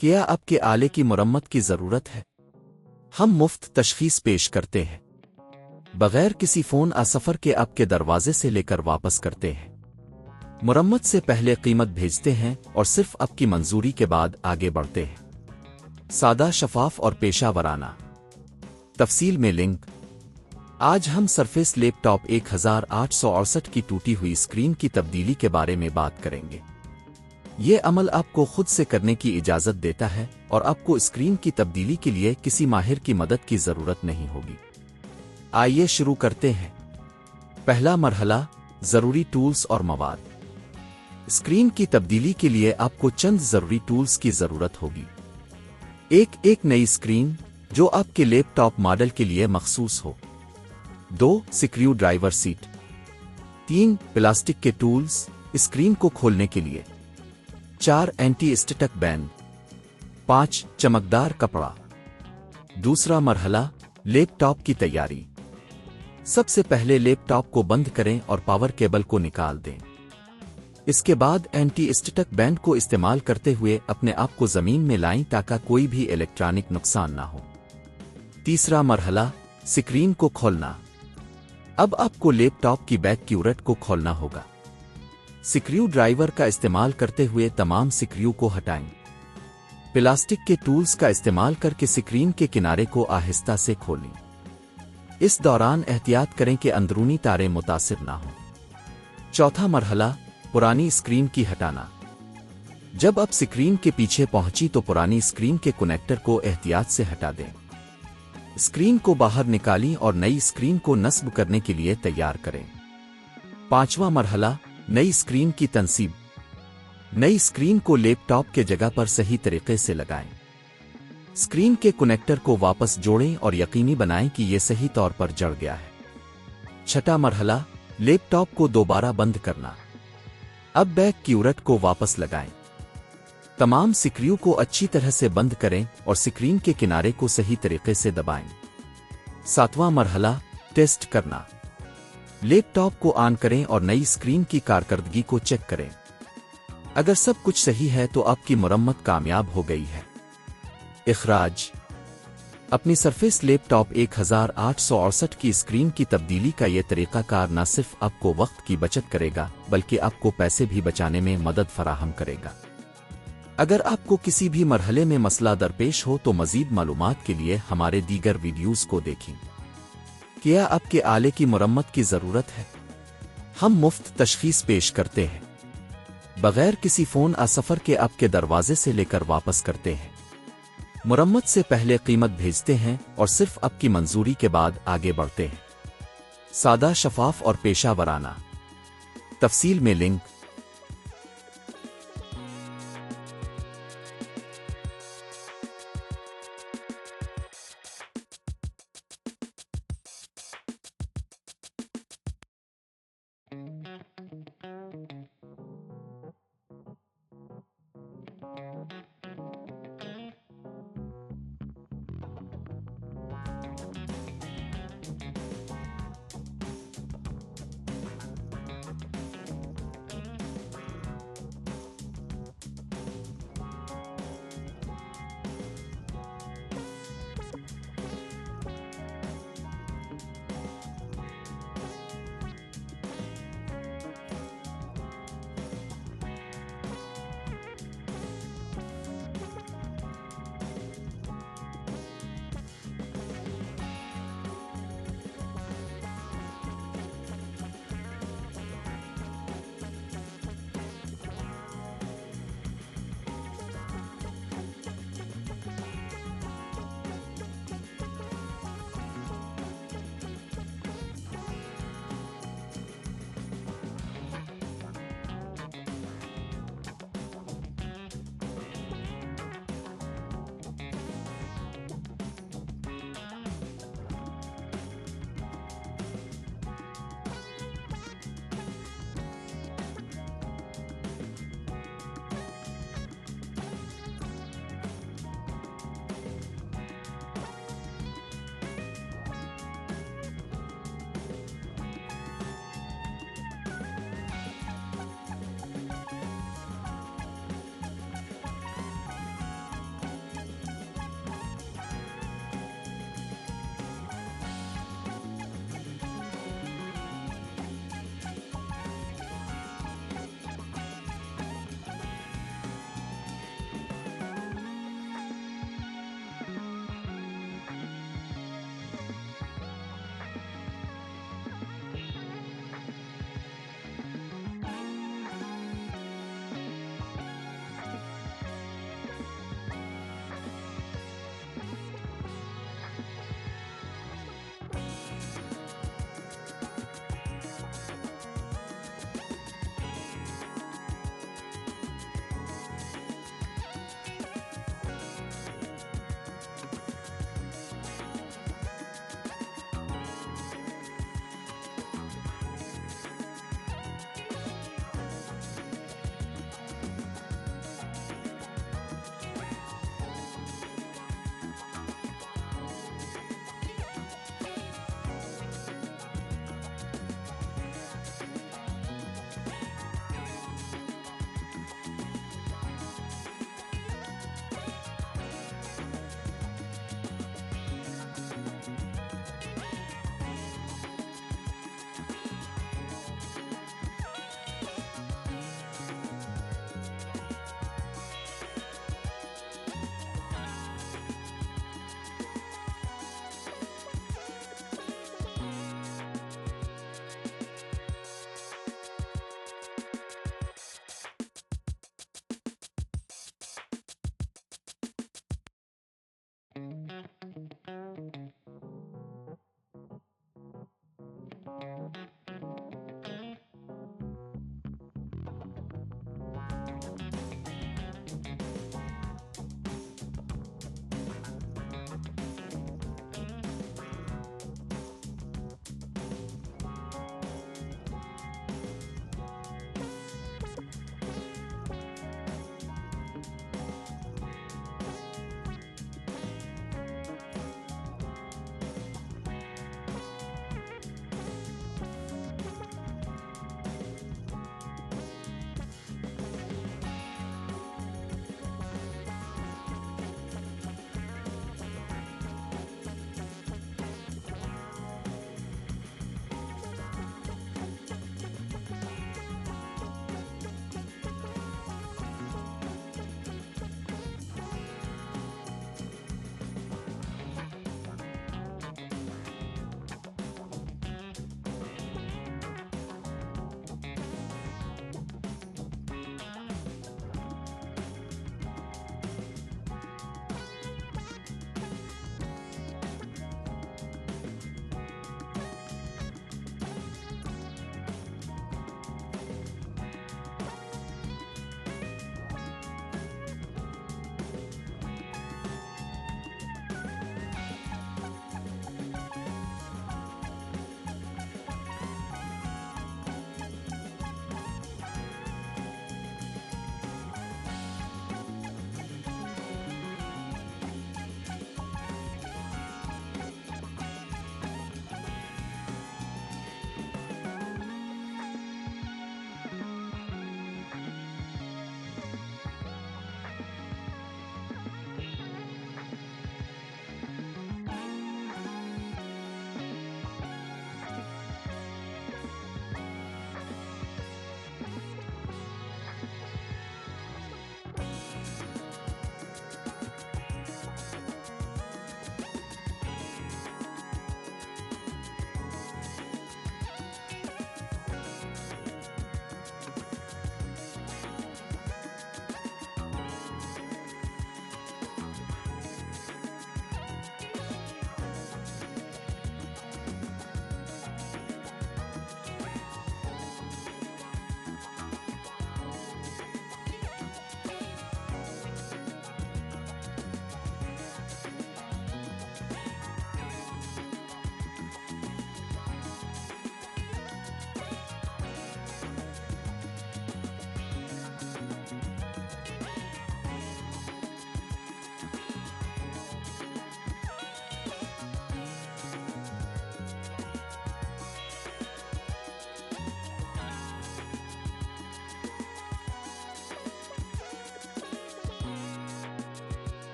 کیا آپ کے آلے کی مرمت کی ضرورت ہے؟ ہم مفت تشخیص پیش کرتے ہیں، بغیر کسی فون سفر کے آپ کے دروازے سے لے کر واپس کرتے ہیں۔ مرمت سے پہلے قیمت بھیجتے ہیں اور صرف آپ کی منظوری کے بعد آگے بڑھتے ہیں۔ سادہ، شفاف اور پیشہ ورانہ۔ تفصیل میں لنک۔ آج ہم سرفیس لیپ ٹاپ 1868 کی ٹوٹی ہوئی اسکرین کی تبدیلی کے بارے میں بات کریں گے۔ یہ عمل آپ کو خود سے کرنے کی اجازت دیتا ہے اور آپ کو اسکرین کی تبدیلی کے لیے کسی ماہر کی مدد کی ضرورت نہیں ہوگی۔ آئیے شروع کرتے ہیں۔ پہلا مرحلہ، ضروری ٹولز اور مواد۔ اسکرین کی تبدیلی کے لیے آپ کو چند ضروری ٹولز کی ضرورت ہوگی۔ ایک نئی اسکرین جو آپ کے لیپ ٹاپ ماڈل کے لیے مخصوص ہو۔ 2 سکریو ڈرائیور سیٹ۔ 3 پلاسٹک کے ٹولز اسکرین کو کھولنے کے لیے۔ 4 اینٹی اسٹیٹک بینڈ۔ 5 چمکدار کپڑا۔ دوسرا مرحلہ، لیپ ٹاپ کی تیاری۔ سب سے پہلے لیپ ٹاپ کو بند کریں اور پاور کیبل کو نکال دیں۔ اس کے بعد اینٹی اسٹیٹک بینڈ کو استعمال کرتے ہوئے اپنے آپ کو زمین میں لائیں تاکہ کوئی بھی الیکٹرانک نقصان نہ ہو۔ تیسرا مرحلہ، اسکرین کو کھولنا۔ اب آپ کو لیپ ٹاپ کی بیک کیورٹ کو کھولنا ہوگا۔ سکریو ڈرائیور کا استعمال کرتے ہوئے تمام سکریو کو ہٹائیں۔ پلاسٹک کے ٹولز کا استعمال کر کے سکرین کے کنارے کو آہستہ سے کھولیں۔ اس دوران احتیاط کریں کہ اندرونی تاریں متاثر نہ ہوں۔ چوتھا مرحلہ، پرانی اسکرین کی ہٹانا۔ جب آپ سکرین کے پیچھے پہنچی تو پرانی اسکرین کے کنیکٹر کو احتیاط سے ہٹا دیں۔ اسکرین کو باہر نکالیں اور نئی اسکرین کو نصب کرنے کے لیے تیار کریں۔ پانچواں مرحلہ، نئی اسکرین کی تنصیب۔ نئی اسکرین کو لیپ ٹاپ کے جگہ پر صحیح طریقے سے لگائیں۔ اسکرین کے کنیکٹر کو واپس جوڑیں اور یقینی بنائیں کہ یہ صحیح طور پر جڑ گیا ہے۔ چھٹا مرحلہ، لیپ ٹاپ کو دوبارہ بند کرنا۔ اب بیک کیورٹ کو واپس لگائیں۔ تمام سکریو کو اچھی طرح سے بند کریں اور سکرین کے کنارے کو صحیح طریقے سے دبائیں۔ ساتواں مرحلہ، ٹیسٹ کرنا۔ لیپ ٹاپ کو آن کریں اور نئی اسکرین کی کارکردگی کو چیک کریں۔ اگر سب کچھ صحیح ہے تو آپ کی مرمت کامیاب ہو گئی ہے۔ اخراج۔ اپنی سرفیس لیپ ٹاپ 1868 کی اسکرین کی تبدیلی کا یہ طریقہ کار نہ صرف آپ کو وقت کی بچت کرے گا بلکہ آپ کو پیسے بھی بچانے میں مدد فراہم کرے گا۔ اگر آپ کو کسی بھی مرحلے میں مسئلہ درپیش ہو تو مزید معلومات کے لیے ہمارے دیگر ویڈیوز کو دیکھیں۔ کیا آپ کے آلے کی مرمت کی ضرورت ہے؟ ہم مفت تشخیص پیش کرتے ہیں، بغیر کسی فون سفر کے آپ کے دروازے سے لے کر واپس کرتے ہیں۔ مرمت سے پہلے قیمت بھیجتے ہیں اور صرف آپ کی منظوری کے بعد آگے بڑھتے ہیں۔ سادہ، شفاف اور پیشہ ورانہ۔ تفصیل میں لنک۔